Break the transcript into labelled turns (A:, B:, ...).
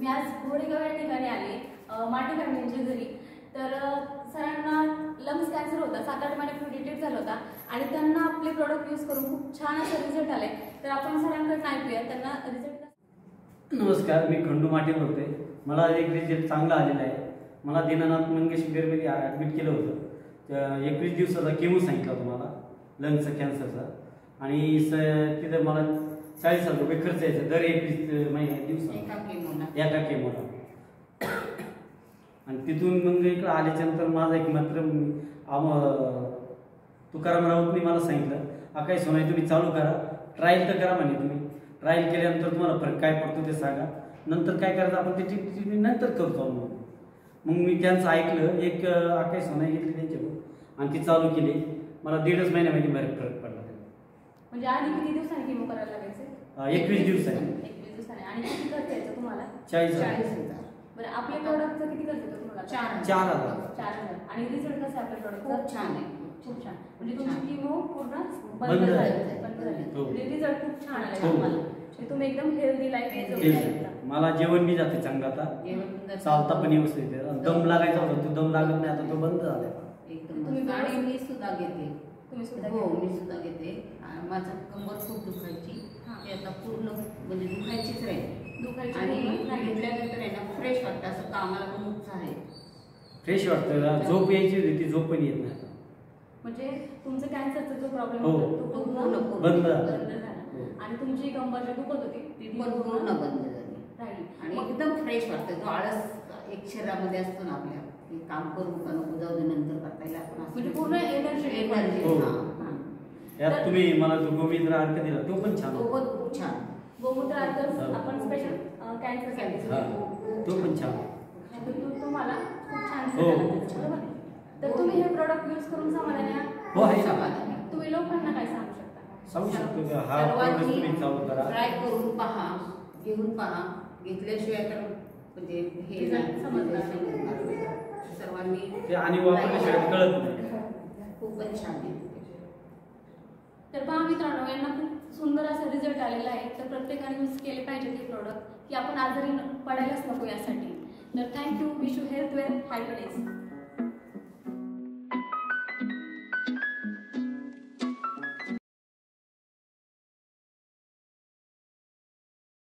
A: मी आज घोडेगाव या ठिकाणी आले माटी काढण्याच्या घरी। तर सरांना लंग्स कॅन्सर होता, 7-8 महिन्यापूर्वी डिटेक्ट झाला होता आणि त्यांना आपले प्रोडक्ट यूज करून खूप छान असा रिझल्ट आले। तर आपण सरांकडून ऐकूया त्यांना रिझल्ट।
B: नमस्कार, मी खंडू माटे बोलतोय। मला एक रिझल्ट चांगला आलेला आहे। मला दीनानाथ मंगेश मध्ये ॲडमिट केलं होतं। 21 दिवसाचा केमो सांगितला होता मला लंग्सचा कॅन्सरचा आणि तिथे मला 40,000 रुपये खर्च यायचा दर 21 दिवसाला एका केमोला। आणि तिथून मग इकडे आल्याच्यानंतर माझा एक मित्र तुकाराम राऊतने मला सांगितलं, काही सोनाई तुम्ही चालू करा, ट्रायल तर करा म्हणे। तुम्ही ट्रायल केल्यानंतर तुम्हाला फरक काय पडतो ते सांगा, नंतर काय करायचं आपण त्याची नंतर करतो। मग मी त्यांचं ऐकलं, एक काही सोनाई घेतली त्यांच्याकडून आणि ती चालू केली। मला 1.5 महिन्यामध्ये बाहेर फरक पडला।
A: म्हणजे आधी किती दिवसांनी केमो करायला लागायचं?
B: 21 दिवसांनी।
A: 21 दिवसांनी। आणि किती खर्च यायचा तुम्हाला?
B: 40,000।
A: बरं, आपल्या प्रोडक्टचा किती खर्च येतो तुम्हाला?
B: 4,000।
A: आणि रिझल्ट कसा आहे आपल्या प्रोडक्टचा?
C: खूप छान आहे,
A: खूप छान। म्हणजे तुमची केमो पूर्ण बंद झाली, रिझल्ट खूप छान आले तुम्हाला। तुम्ही एकदम हेल्दी लाईफ जगू शकता।
B: मला जेवण बी जाते चांगलं आता, चालता पण व्यवस्थित आहे। दम लागायचा होता, तो दम लागत नाही, आता तो बंद झाला
C: एकदम। तुम्ही गाडी मी सुद्धा घेते।
A: तुम्ही सुद्धा?
C: हो, मी सुद्धा घेते। माझं कंबर खूप दुखायची, ते आता पूर्ण म्हणजे दुखायचीच राहील आणि घेतल्यानंतर आहे ना फ्रेश वाटतं, असं कामाला पण उत्साह आहे,
B: फ्रेश वाटतं। झोप यायची होती ती झोप पण येत नाही।
A: म्हणजे तुमचं कॅन्सरचा जो प्रॉब्लेम
B: हो,
A: होता तो पूर्ण
B: बंद झाला
A: आणि तुमची कंबर जी दुखत होती ती
C: पूर्ण बंद झाली
A: राहिली
C: आणि एकदम फ्रेश वाटतं। जो आळस एक शरीरामध्ये असतो ना आपल्या, की काम करू का नको, जाऊ दे नंतर करता येईल आपण,
A: म्हणजे पूर्ण एनर्जी।
B: यात तुम्ही मला जो गोमूत्र अर्क दिला तो पण छान,
C: तो पण खूप छान।
A: गोमूत्र अर्क आपण स्पेशल कॅन्सरसाठी
B: तो पण छान,
A: तुम्हाला खूप छान। तर तुम्ही हे प्रोडक्ट यूज करून समाधानी आहात?
B: हो, आहे
C: समाधानी।
A: तुम्ही लोकांना काय सांगू शकता?
B: सांगू शकतो की हा प्रोडक्ट तुम्ही चालू करा,
C: ट्राय करून पहा, घेऊन पहा। घेतल्याशिवाय तर म्हणजे हे सर्वांनी
B: ते आणि वापरल्याशिवाय कळत नाही।
C: खूपच छान आहे।
A: तर पहा मित्रांनो, यांना खूप सुंदर असा रिझल्ट आलेला आहे। तर प्रत्येकाने यूज केले पाहिजे ते प्रोडक्ट, की आपण आजारी पडायलाच नको यासाठी। तर thank you, wish you health well, happiness.